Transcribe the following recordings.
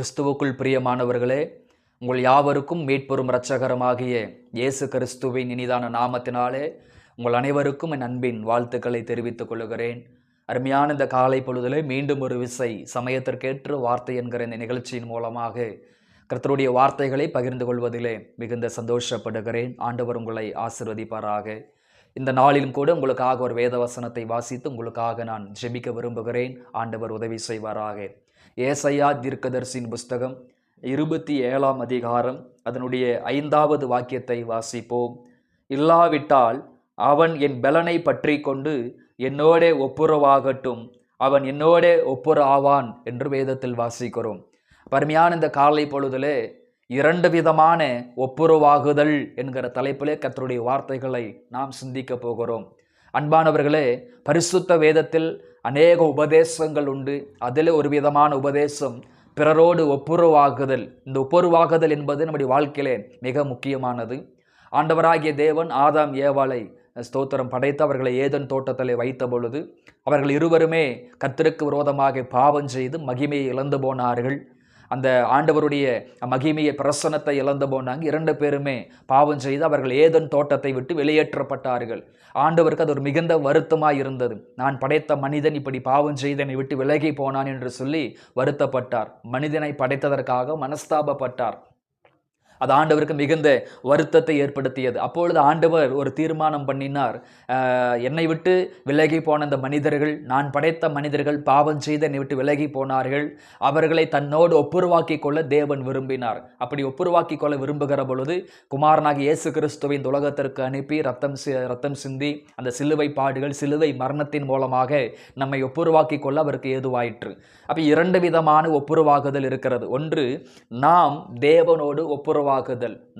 கிறிஸ்துவுக்குள் பிரியமானவர்களே, உங்கள் யாவருக்கும் மீட்பெரும் இரட்சகருமாகிய இயேசு கிறிஸ்துவின் இனிதான நாமத்தினாலே உங்கள் அனைவருக்கும் என் அன்பின் வாழ்த்துக்களை தெரிவித்துக் கொள்கிறேன். அருமையான இந்த காலை பொழுதிலே மீண்டும் ஒரு விசை சமயத்திற்கேற்ற வார்த்தை என்கிற இந்த நிகழ்ச்சியின் மூலமாக கர்த்தருடைய வார்த்தைகளை பகிர்ந்து கொள்வதிலே மிகுந்த சந்தோஷப்படுகிறேன். ஆண்டவர் உங்களை ஆசீர்வதிப்பாராக. இந்த நாளிலும் கூட உங்களுக்காக ஒரு வேத வசனத்தை வாசித்து உங்களுக்காக நான் ஜெபிக்க விரும்புகிறேன். ஆண்டவர் உதவி செய்வாராக. ஏசாயா தீர்க்கதரிசியின் புஸ்தகம் 27ஆம் அதிகாரம் அதனுடைய 5வது வாக்கியத்தை வாசிப்போம். இல்லாவிட்டால் அவன் என் பலனை பற்றி கொண்டு என்னோடே ஒப்புரவாகட்டும், அவன் என்னோடே ஒப்புரவான் என்று வேதத்தில் வாசிக்கிறோம். அருமையான இந்த காலை பொழுதிலே 2 விதமான ஒப்புரவாகுதல் என்கிற தலைப்பிலே கர்த்தருடைய வார்த்தைகளை நாம் சிந்திக்க போகிறோம். அன்பானவர்களே, பரிசுத்த வேதத்தில் அநேக உபதேசங்கள் உண்டு. அதில் ஒரு விதமான உபதேசம் பிறரோடு ஒப்புரவாகுதல். இந்த ஒப்புரவாகுதல் என்பது நம்முடைய வாழ்க்கையிலே மிக முக்கியமானது. ஆண்டவராகிய தேவன் ஆதாம் ஏவாளை ஸ்தோத்திரம் படைத்து அவர்களை ஏதன் தோட்டத்திலே வைத்த பொழுது அவர்கள் இருவருமே கர்த்தருக்கு விரோதமாக பாவம் செய்து மகிமையை இழந்து போனார்கள். அந்த ஆண்டவருடைய மகிமையை பிரசன்னத்தை இழந்து போனாங்க. 2 பேருமே பாவம் செய்து அவர்கள் ஏதன் தோட்டத்தை விட்டு வெளியேற்றப்பட்டார்கள். ஆண்டவருக்கு அது ஒரு மிகுந்த வருத்தமாக இருந்தது. நான் படைத்த மனிதன் இப்படி பாவம் செய்து என்னை விட்டு விலகி போனான் என்று சொல்லி வருத்தப்பட்டார். மனிதனை படைத்ததற்காக மனஸ்தாபப்பட்டார். அது ஆண்டவருக்கு மிகுந்த வருத்தத்தை ஏற்படுத்தியது. அப்பொழுது ஆண்டவர் ஒரு தீர்மானம் பண்ணினார். என்னை விட்டு விலகி போன அந்த மனிதர்கள், நான் படைத்த மனிதர்கள் பாவம் செய்து என்னை விட்டு விலகி போனார்கள். அவர்களை தன்னோடு ஒப்புரவாக்கி கொள்ள தேவன் விரும்பினார். அப்படி ஒப்புரவாக்கி கொள்ள விரும்புகிற பொழுது குமாரனாகிய இயேசு கிறிஸ்துவை இந்த உலகத்திற்கு அனுப்பி ரத்தம் சிந்தி அந்த சிலுவை பாடுகள், சிலுவை மரணத்தின் மூலமாக நம்மை ஒப்புரவாக்கி கொள்ள அவருக்கு ஏதுவாயிற்று. அப்போ 2 விதமான ஒப்புரவாகுதல் இருக்கிறது. ஒன்று, நாம் தேவனோடு ஒப்புரவாகுதல்.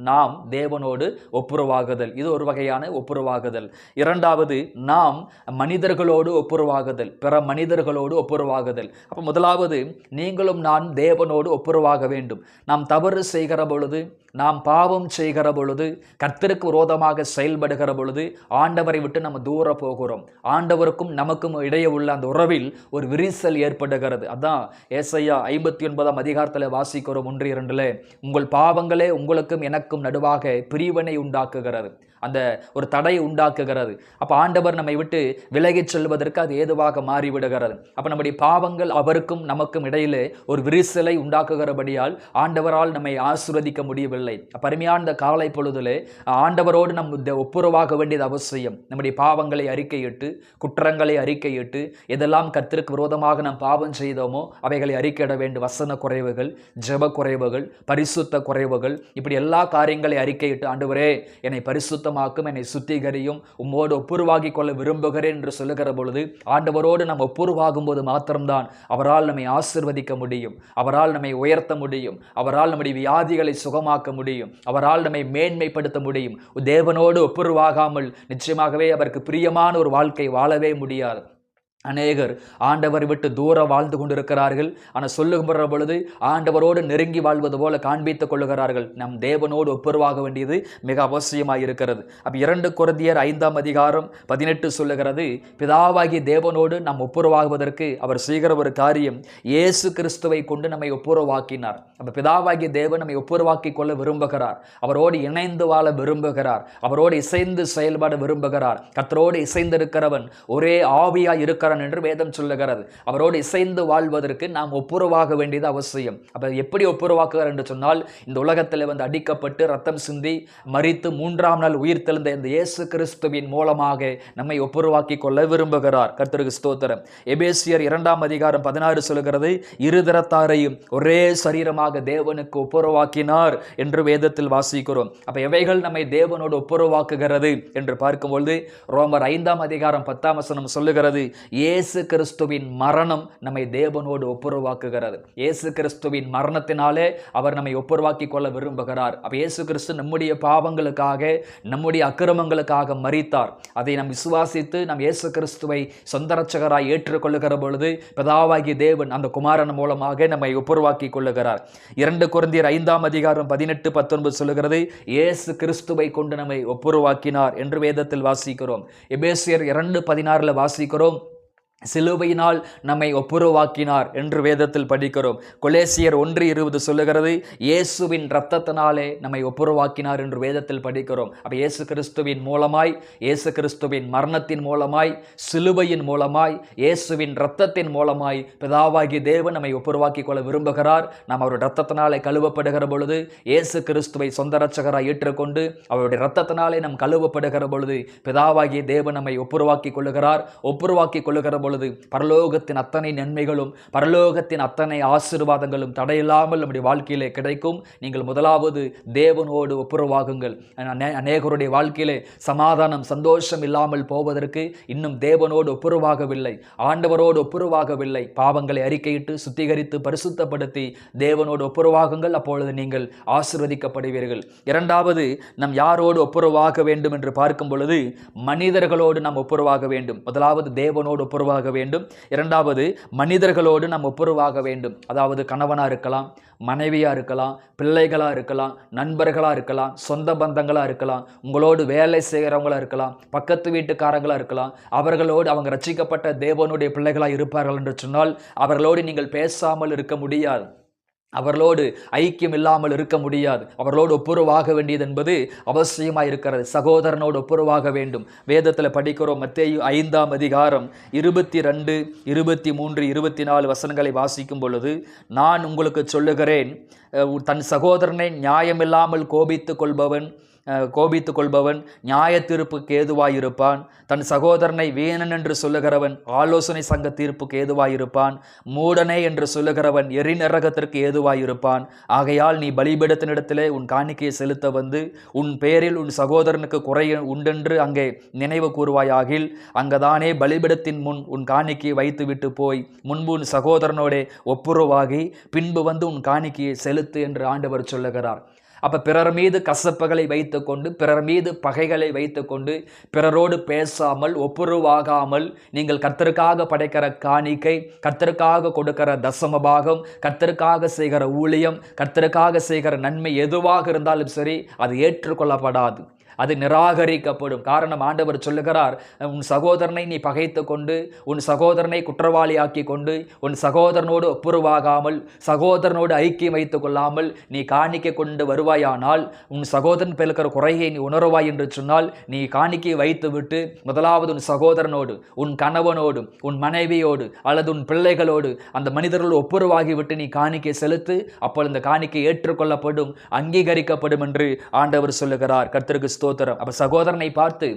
நாம் தேவனோடு ஒப்புரவாகுதல், இது ஒரு வகையான ஒப்புரவாகுதல். 2வது, நாம் மனிதர்களோடு ஒப்புரவாகுதல், பிற மனிதர்களோடு ஒப்புரவாகுதல். அப்போ முதலாவது, நீங்களும் நான் தேவனோடு ஒப்புரவாக வேண்டும். நாம் தவறு செய்கிற பொழுது, நாம் பாவம் செய்கிற பொழுது, கர்த்தருக்கு விரோதமாக செயல்படுகிற பொழுது ஆண்டவரை விட்டு நம்ம தூர போகிறோம். ஆண்டவருக்கும் நமக்கும் இடையே உள்ள அந்த உறவில் ஒரு விரிசல் ஏற்படுகிறது. அதான் ஏசாயா 59ஆம் அதிகாரத்தில் வாசிக்கிறோம் 1-2. உங்கள் பாவங்களே உங்களுக்கும் எனக்கும் நடுவாக பிரிவினை உண்டாக்குகிறது, அந்த ஒரு தடை உண்டாக்குகிறது. அப்போ ஆண்டவர் நம்மை விட்டு விலகிச் செல்வதற்கு அது ஏதுவாக மாறிவிடுகிறது. அப்போ நம்முடைய பாவங்கள் அவருக்கும் நமக்கும் இடையிலே ஒரு விரிசலை உண்டாக்குகிறபடியால் ஆண்டவரால் நம்மை ஆசீர்வதிக்க முடியவில்லை. அருமையான இந்த காலை பொழுதிலே ஆண்டவரோடு நம் ஒப்புரவாக வேண்டியது அவசியம். நம்முடைய பாவங்களை அறிக்கையிட்டு, குற்றங்களை அறிக்கையிட்டு, எதெல்லாம் கர்த்தருக்கு விரோதமாக நாம் பாவம் செய்தோமோ அவைகளை அறிக்கையிட வேண்டும். வசன குறைவுகள், ஜெப குறைவுகள், பரிசுத்த குறைவுகள், இப்படி எல்லா காரியங்களை அறிக்கையிட்டு, ஆண்டவரே என்னை பரிசுத்த என்னை சுத்திகரியும், உம்மோடு ஒப்புரவாகி கொள்ள விரும்புகிறேன் என்று சொல்லுகிற பொழுது ஆண்டவரோடு நாம் ஒப்புரவாகும் போது மாத்திரம்தான் அவரால் நம்மை ஆசீர்வதிக்க முடியும், அவரால் நம்மை உயர்த்த முடியும், அவரால் நம்முடைய வியாதிகளை சுகமாக்க முடியும், அவரால் நம்மை மேன்மைப்படுத்த முடியும். தேவனோடு ஒப்புரவாகாமல் நிச்சயமாகவே அவருக்கு பிரியமான ஒரு வாழ்க்கை வாழவே முடியாது. அநேகர் ஆண்டவரை விட்டு தூரம் வாழ்ந்து கொண்டிருக்கிறார்கள். ஆனால் சொல்லுகிற பொழுது ஆண்டவரோடு நெருங்கி வாழ்வது போல காண்பித்துக் கொள்ளுகிறார்கள். நம் தேவனோடு ஒப்புரவாக வேண்டியது மிக அவசியமாக இருக்கிறது. அப்போ 2 கொரிந்தியர் 5ஆம் அதிகாரம் 18 சொல்லுகிறது, பிதாவாகிய தேவனோடு நாம் ஒப்புரவாகுவதற்கு அவர் செய்கிற ஒரு காரியம் இயேசு கிறிஸ்துவை கொண்டு நம்மை ஒப்புரவாக்கினார். அப்போ பிதாவாகிய தேவன் நம்மை ஒப்புரவாக்கி கொள்ள விரும்புகிறார். அவரோடு இணைந்து வாழ விரும்புகிறார். அவரோடு இசைந்து செயல்பட விரும்புகிறார். கர்த்தரோடு இசைந்திருக்கிறவன் ஒரே ஆவியாய் இருக்கிறார் என்று வேதம் சொல்லுகிறது. அவரோடு இசைந்து வாழ்வதற்கு நாம் ஒப்புரவாக வேண்டியது அவசியம். அப்ப எப்படி ஒப்புரவாக்குகிறார் என்று சொன்னால், இந்த உலகத்தில் வந்து அடிக்கப்பட்டு ரத்தம் சிந்தி மரித்து 3ஆம் நாள் உயிர் தெழுந்த இந்த இயேசு கிறிஸ்துவின் மூலமாக நம்மை ஒப்புரவாக்கி கொள்ள விரும்புகிறார். கர்த்தருக்கு ஸ்தோத்திரம். எபேசியர் 2ஆம் அதிகாரம் 16 சொல்லுகிறது, இருதரத்தாரையும் ஒரே சரீரமாக தேவனுக்கு ஒப்புரவாக்கினார் என்று வேதத்தில் வாசிக்கிறோம். அப்ப எவைகள் நம்மை தேவனோடு ஒப்புரவாக்குகிறது என்று பார்க்கும்பொழுது ரோமர் 5ஆம் அதிகாரம் 10ஆம் வசனம் சொல்லுகிறது, இயேசு கிறிஸ்துவின் மரணம் நம்மை தேவனோடு ஒப்புரவாக்குகிறது. இயேசு கிறிஸ்துவின் மரணத்தினாலே அவர் நம்மை ஒப்புரவாக்கி கொள்ள விரும்புகிறார். அப்ப இயேசு கிறிஸ்து நம்முடைய பாவங்களுக்காக, நம்முடைய அக்கிரமங்களுக்காக மரித்தார். அதை நாம் விசுவாசித்து நாம் இயேசு கிறிஸ்துவை சொந்த இரட்சகராய் ஏற்றுக்கொள்ளுகிற பொழுது பிதாவாகிய தேவன் அந்த குமாரன் மூலமாக நம்மை ஒப்புரவாக்கி கொள்ளுகிறார். 2 கொரிந்தியர் 5ஆம் அதிகாரம் 18-19 சொல்லுகிறது, இயேசு கிறிஸ்துவை கொண்டு நம்மை ஒப்புரவாக்கினார் என்று வேதத்தில் வாசிக்கிறோம். எபேசியர் 2:16 வாசிக்கிறோம், சிலுவையினால் நம்மை ஒப்புரவாக்கினார் என்று வேதத்தில் படிக்கிறோம். கொலேசியர் 1:20 சொல்லுகிறது, இயேசுவின் இரத்தத்தினாலே நம்மை ஒப்புரவாக்கினார் என்று வேதத்தில் படிக்கிறோம். அப்ப இயேசு கிறிஸ்துவின் மூலமாய், இயேசு கிறிஸ்துவின் மரணத்தின் மூலமாய், சிலுவையின் மூலமாய், இயேசுவின் இரத்தத்தின் மூலமாய் பிதாவாகிய தேவன் நம்மை ஒப்புரவாக்கிக் கொள்ள விரும்புகிறார். நாம் அவருடைய இரத்தத்தினாலே கழுவப்படுகிற பொழுது, இயேசு கிறிஸ்துவை சொந்த இரட்சகராய் ஏற்றுக்கொண்டு அவருடைய இரத்தத்தினாலே நாம் கழுவப்படுகிற பொழுது பிதாவாகிய தேவன் நம்மை ஒப்புரவாக்கிக் கொள்ளுகிறார். ஒப்புரவாக்கிக் கொள்ளுகிற பொழுது பரலோகத்தின் அத்தனை நன்மைகளும், பரலோகத்தின் அத்தனை ஆசீர்வாதங்களும் தடையில்லாமல் நம்முடைய வாழ்க்கையிலே கிடைக்கும். நீங்கள் முதலாவது தேவனோடு ஒப்புரவாகுங்கள். அநேகருடைய வாழ்க்கையிலே சமாதானம், சந்தோஷம் இல்லாமல் போவதற்கு இன்னும் தேவனோடு ஒப்புரவாகவில்லை, ஆண்டவரோடு ஒப்புரவாகவில்லை. பாவங்களை அறிக்கையிட்டு சுத்திகரித்து பரிசுத்தப்படுத்தி தேவனோடு ஒப்புரவாகுங்கள். அப்பொழுது நீங்கள் ஆசீர்வதிக்கப்படுவீர்கள். இரண்டாவது, நாம் யாரோடு ஒப்புரவாக வேண்டும் என்று பார்க்கும் பொழுது மனிதர்களோடு நாம் ஒப்புரவாக வேண்டும். முதலாவது தேவனோடு ஒப்புரவாக வேண்டும். இரண்டாவது, மனிதர்களோடு நாம் ஒப்புரவாக வேண்டும். அதாவது கணவனா இருக்கலாம், மனைவியா இருக்கலாம், பிள்ளைகளா இருக்கலாம், நண்பர்களா இருக்கலாம், சொந்த பந்தங்களா இருக்கலாம், உங்களோடு வேலை செய்கிறவங்களா இருக்கலாம், பக்கத்து வீட்டுக்காரங்களா இருக்கலாம். அவர்களோடு அவங்க ரட்சிக்கப்பட்ட தேவனுடைய பிள்ளைகளா இருப்பார்கள் என்று சொன்னால் அவர்களோடு நீங்கள் பேசாமல் இருக்க முடியாது, அவர்களோடு ஐக்கியம் இல்லாமல் இருக்க முடியாது. அவர்களோடு ஒப்புரவாக வேண்டியது என்பது அவசியமாக இருக்கிறது. சகோதரனோடு ஒப்புரவாக வேண்டும். வேதத்தில் படிக்கிறோம். மத்தேயு 5ஆம் அதிகாரம் 22, 23, 24 வசனங்களை வாசிக்கும் பொழுது, நான் உங்களுக்கு சொல்லுகிறேன், தன் சகோதரனை நியாயமில்லாமல் கோபித்து கொள்பவன் நியாய தீர்ப்புக்கு ஏதுவாயிருப்பான். தன் சகோதரனை வீணன் என்று சொல்லுகிறவன் ஆலோசனை சங்க தீர்ப்புக்கு ஏதுவாயிருப்பான். மூடனே என்று சொல்லுகிறவன் எரிநரகத்திற்கு ஏதுவாயிருப்பான். ஆகையால் நீ பலிபீடத்தினிடத்திலே உன் காணிக்கையை செலுத்த வந்து உன் பேரில் உன் சகோதரனுக்கு குறை உண்டென்று அங்கே நினைவு கூறுவாயாகில் அங்கதானே பலிபீடத்தின் முன் உன் காணிக்கையை வைத்து விட்டு போய் முன்பு உன் சகோதரனோடே ஒப்புரவாகி பின்பு வந்து உன் காணிக்கையை செலுத்து என்று ஆண்டவர் சொல்லுகிறார். அப்போ பிறர் மீது கசப்புகளை வைத்துக்கொண்டு, பிறர் மீது பகைகளை வைத்துக்கொண்டு, பிறரோடு பேசாமல், ஒப்புரவாகாமல், நீங்கள் கர்த்தருக்காக படைக்கிற காணிக்கை, கர்த்தருக்காக கொடுக்கிற தசம பாகம், கர்த்தருக்காக செய்கிற ஊழியம், கர்த்தருக்காக செய்கிற நன்மை எதுவாக இருந்தாலும் சரி, அது ஏற்றுக்கொள்ளப்படாது, அது நிராகரிக்கப்படும். காரணம், ஆண்டவர் சொல்லுகிறார், உன் சகோதரனை நீ பகைத்து கொண்டு, உன் சகோதரனை குற்றவாளியாக்கி கொண்டு, உன் சகோதரனோடு ஒப்புரவாகாமல், சகோதரனோடு ஐக்கியம் வைத்துக் கொள்ளாமல் நீ காணிக்கை கொண்டு வருவாயானால், உன் சகோதரன் பெருக்கிற குறையை நீ உணர்வாய் என்று சொன்னால், நீ காணிக்கை வைத்து விட்டு முதலாவது உன் சகோதரனோடு, உன் கணவனோடு, உன் மனைவியோடு அல்லது உன் பிள்ளைகளோடு அந்த மனிதர்களோடு ஒப்புரவாகி விட்டு நீ காணிக்கை செலுத்து. அப்பொழுது இந்த காணிக்கை ஏற்றுக்கொள்ளப்படும், அங்கீகரிக்கப்படும் என்று ஆண்டவர் சொல்லுகிறார். கர்த்தருக்கு ஸ்தோத்திரம். அப்ப சகோதரனை பார்த்து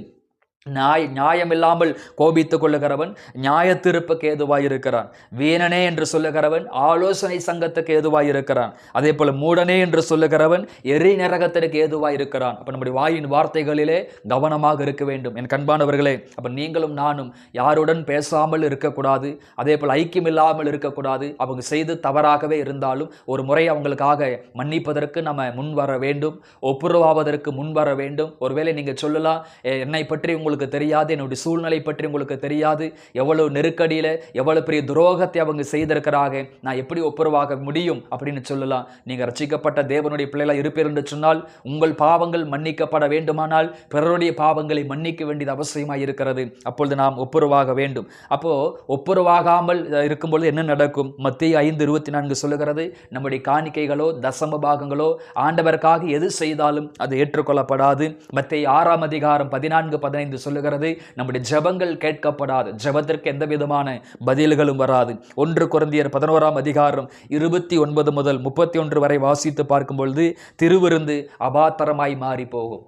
நியாயமில்லாமல் கோபித்துக் கொள்ளுகிறவன் நியாய தீர்ப்புக்கு ஏதுவாயிருக்கிறான். வீணனே என்று சொல்லுகிறவன் ஆலோசனை சங்கத்துக்கு ஏதுவாயிருக்கிறான். அதே போல மூடனே என்று சொல்லுகிறவன் எரி நரகத்திற்கு ஏதுவாயிருக்கிறான். அப்ப நம்முடைய வாயின் வார்த்தைகளிலே கவனமாக இருக்க வேண்டும். என் கண்பானவர்களே, அப்ப நீங்களும் நானும் யாருடன் பேசாமல் இருக்கக்கூடாது, அதே போல் ஐக்கியம் இல்லாமல் இருக்கக்கூடாது. அவங்க செய்து தவறாகவே இருந்தாலும் ஒரு முறை அவங்களுக்காக மன்னிப்பதற்கு நம்ம முன் வர வேண்டும், ஒப்புரவாவதற்கு முன் வர வேண்டும். ஒருவேளை நீங்க சொல்லலாம், என்னை பற்றி உங்களுக்கு தெரியாது, என்னுடைய சூழ்நிலை பற்றி உங்களுக்கு தெரியாது, எவ்வளவு நெருக்கடியில எவ்வளவு பெரிய துரோகத்தை அவங்க செய்திருக்கிறாங்க, நான் எப்படி ஒப்புரவாக முடியும் அப்படின்னு சொல்லலாம். நீங்க ரட்சிக்கப்பட்ட தேவனுடைய பிள்ளைகளா இருப்பீர் என்று சொன்னால், உங்கள் பாவங்கள் மன்னிக்கப்பட வேண்டுமானால் பிறருடைய பாவங்களை மன்னிக்க வேண்டியது அவசியமாக இருக்கிறது. அப்பொழுது நாம் ஒப்புரவாக வேண்டும். அப்போ ஒப்புரவாகாமல் இருக்கும்பொழுது என்ன நடக்கும்? மத்தேயு 5:24 சொல்லுகிறது, நம்முடைய காணிக்கைகளோ தசம பாகங்களோ ஆண்டவருக்காக எது செய்தாலும் அது ஏற்றுக்கொள்ளப்படாது. மத்தேயு 6ஆம் அதிகாரம் 14-15 சொல்லுகிறது, நம்முடைய ஜெபங்கள் கேட்கப்படாது, ஜெபத்திற்கு எந்த விதமான பதில்களும் வராது. 1 கொரிந்தியர் 11ஆம் அதிகாரம் 29 முதல் 31 வரை வாசித்து பார்க்கும் பொழுது திருவிருந்து அபாத்திரமாய் மாறி போகும்.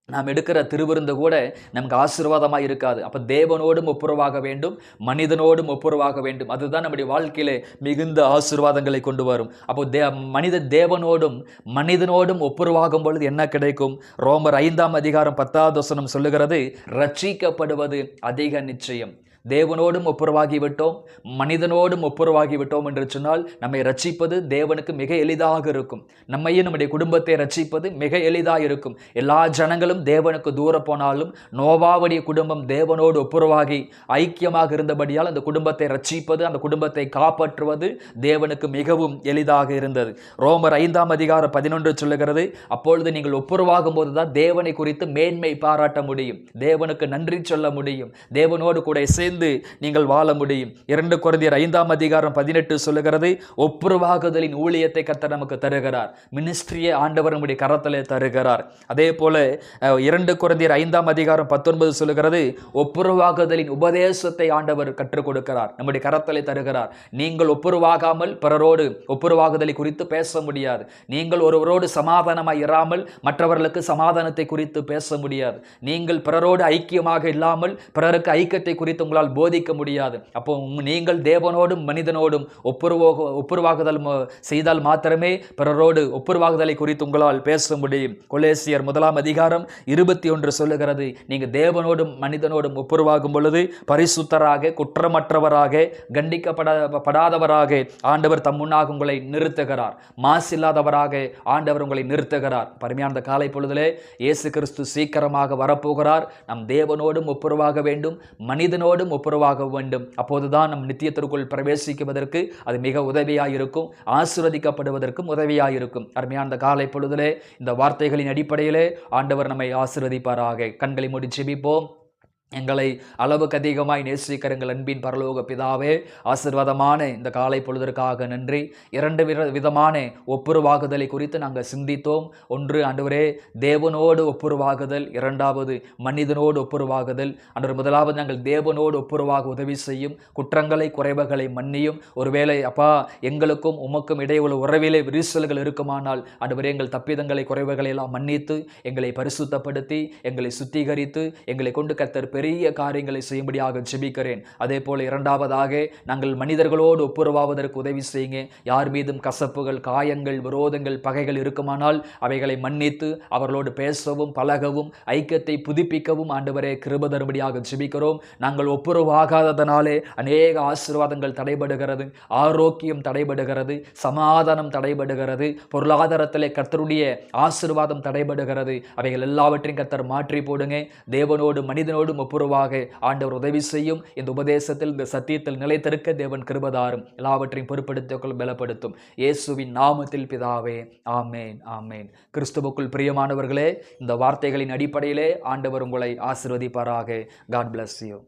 நாம் எடுக்கிற திருவிருந்து கூட நமக்கு ஆசீர்வாதமாக இருக்காது. அப்போ தேவனோடும் ஒப்புரவாக வேண்டும், மனிதனோடும் ஒப்புரவாக வேண்டும். அதுதான் நம்முடைய வாழ்க்கையிலே மிகுந்த ஆசீர்வாதங்களை கொண்டு வரும். அப்போ தேவனோடும் மனிதனோடும் ஒப்புரவாகும் பொழுது என்ன கிடைக்கும்? ரோமர் 5ஆம் அதிகாரம் 10வது வசனம் சொல்லுகிறது, ரட்சிக்கப்படுவது அதிக நிச்சயம். தேவனோடும் ஒப்புரவாகி விட்டோம், மனிதனோடும் ஒப்புரவாகி விட்டோம் என்று சொன்னால் நம்மை ரட்சிப்பது தேவனுக்கு மிக எளிதாக இருக்கும். நம்மையும் நம்முடைய குடும்பத்தை ரட்சிப்பது மிக எளிதாக இருக்கும். எல்லா ஜனங்களும் தேவனுக்கு தூர போனாலும் நோவாவுடைய குடும்பம் தேவனோடு ஒப்புரவாகி ஐக்கியமாக இருந்தபடியால் அந்த குடும்பத்தை ரட்சிப்பது, அந்த குடும்பத்தை காப்பாற்றுவது தேவனுக்கு மிகவும் எளிதாக இருந்தது. ரோமர் 5ஆம் அதிகாரம் 11 சொல்லுகிறது, அப்பொழுது நீங்கள் ஒப்புரவாகும் போதுதான் தேவனை குறித்து மேன்மை பாராட்ட முடியும், தேவனுக்கு நன்றி சொல்ல முடியும், தேவனோடு கூட சேர்ந்து கீழ்ப்படிந்து நீங்கள் வாழ முடியும். 2 கொரிந்தியர் 5:18 சொல்லுகிறது, ஒப்புரவாகுதலின் ஊழியத்தை கர்த்தர் நமக்கு தருகிறார். மினிஸ்ட்ரியை ஆண்டவர் நம்முடைய கரத்திலே தருகிறார். அதே போல 2 கொரிந்தியர் 5:19 சொல்லுகிறது, ஒப்புரவாகுதலின் உபதேசத்தை ஆண்டவர் கற்றுக் கொடுக்கிறார், நம்முடைய கரத்திலே தருகிறார். நீங்கள் ஒப்புரவாகாமல் பிறரோடு ஒப்புரவாகுதலை குறித்து பேச முடியாது. நீங்கள் ஒருவரோடு சமாதானமாய் இராமல் மற்றவர்களுக்கு சமாதானத்தை குறித்து பேச முடியாது. நீங்கள் பிறரோடு ஐக்கியமாக இல்லாமல் பிறருக்கு ஐக்கியத்தை குறித்து உங்களால் போதிக்க முடியாது. அப்போ நீங்கள் தேவனோடும் மனிதனோடும் ஒப்புரவாகுதல் செய்தால் மாத்திரமே பிறரோடு ஒப்புரவாகுதலை குறித்து உங்களால் பேச முடியும். கொலோசியர் 1:21 சொல்லுகிறது, நீங்க தேவனோடும் மனிதனோடும் ஒப்புரவாகும் பொழுது பரிசுத்தராக, குற்றமற்றவராக, கண்டிக்கப்படாதவராக ஆண்டவர் தம் முன்னாக உங்களை நிறுத்துகிறார். மாசில்லாதவராக ஆண்டவர் உங்களை நிறுத்துகிறார். பரிமையான காலை பொழுதிலே இயேசு கிறிஸ்து சீக்கிரமாக வரப்போகிறார். நம் தேவனோடும் ஒப்புரவாக வேண்டும், மனிதனோடும் ஒப்புரவாக வேண்டும். அப்போதுதான் நம் நித்தியத்திற்குள் பிரவேசிக்குவதற்கு அது மிக உதவியாயிருக்கும், ஆசீர்வதிக்கப்படுவதற்கும் உதவியாயிருக்கும். அருமையான காலை பொழுதிலே இந்த வார்த்தைகளின் அடிப்படையிலே ஆண்டவர் நம்மை ஆசீர்வதிப்பாராக. கண்களை மூடி ஜெபிப்போம். எங்களை அளவுக்கு அதிகமாய் நேசிக்கிற எங்கள் அன்பின் பரலோக பிதாவே, ஆசீர்வாதமான இந்த காலை பொழுதற்காக நன்றி. 2 விதமான ஒப்புரவாகுதலை குறித்து நாங்கள் சிந்தித்தோம். ஒன்று ஆண்டவரே தேவனோடு ஒப்புரவாகுதல், 2வது மனிதனோடு ஒப்புரவாகுதல். ஆண்டவர் முதலாவது நாங்கள் தேவனோடு ஒப்புரவாக உதவி செய்யும், குற்றங்களை குறைவுகளை மன்னியும். ஒருவேளை அப்பா எங்களுக்கும் உமக்கும் இடையே உள்ள உறவிலே விரிசல்கள் இருக்குமானால் ஆண்டவரே எங்கள் தப்பிதங்களை குறைவுகளை எல்லாம் மன்னித்து எங்களை பரிசுத்தப்படுத்தி எங்களை சுத்திகரித்து எங்களை கொண்டு கர்த்தர் பெரிய காரியங்களை செய்யும்படியாக ஜெபிக்கிறேன். அதே போல 2வதாக நாங்கள் மனிதர்களோடு ஒப்புரவாவதற்கு உதவி செய்யுங்க. யார் மீதும் கசப்புகள், காயங்கள், விரோதங்கள், பகைகள் இருக்குமானால் அவைகளை மன்னித்து அவர்களோடு பேசவும் பழகவும் ஐக்கியத்தை புதுப்பிக்கவும் ஆண்டவரே கிருபை தரும்படியாக ஜெபிக்கிறோம். நாங்கள் ஒப்புரவாகாததனாலே அநேக ஆசீர்வாதங்கள் தடைபடுகிறது, ஆரோக்கியம் தடைபடுகிறது, சமாதானம் தடைபடுகிறது, பொருளாதாரத்திலே கர்த்தருடைய ஆசீர்வாதம் தடைபடுகிறது. அவைகள் எல்லாவற்றையும் கர்த்தர் மாற்றி போடுங்க. தேவனோடு மனிதனோடும் ஒப்புரவாக ஆண்டவர் உதவி செய்யும். இந்த உபதேசத்தில், இந்த சத்தியத்தில் நிலைத்திருக்க தேவன் கிருபதாரும் எல்லாவற்றையும் பொறுப்படுத்திக் பலப்படுத்தும். இயேசுவின் நாமத்தில் பிதாவே, ஆமேன், ஆமேன். கிறிஸ்துவுக்குள் பிரியமானவர்களே, இந்த வார்த்தைகளின் அடிப்படையிலே ஆண்டவர் உங்களை ஆசீர்வதிப்பாராக. God bless you.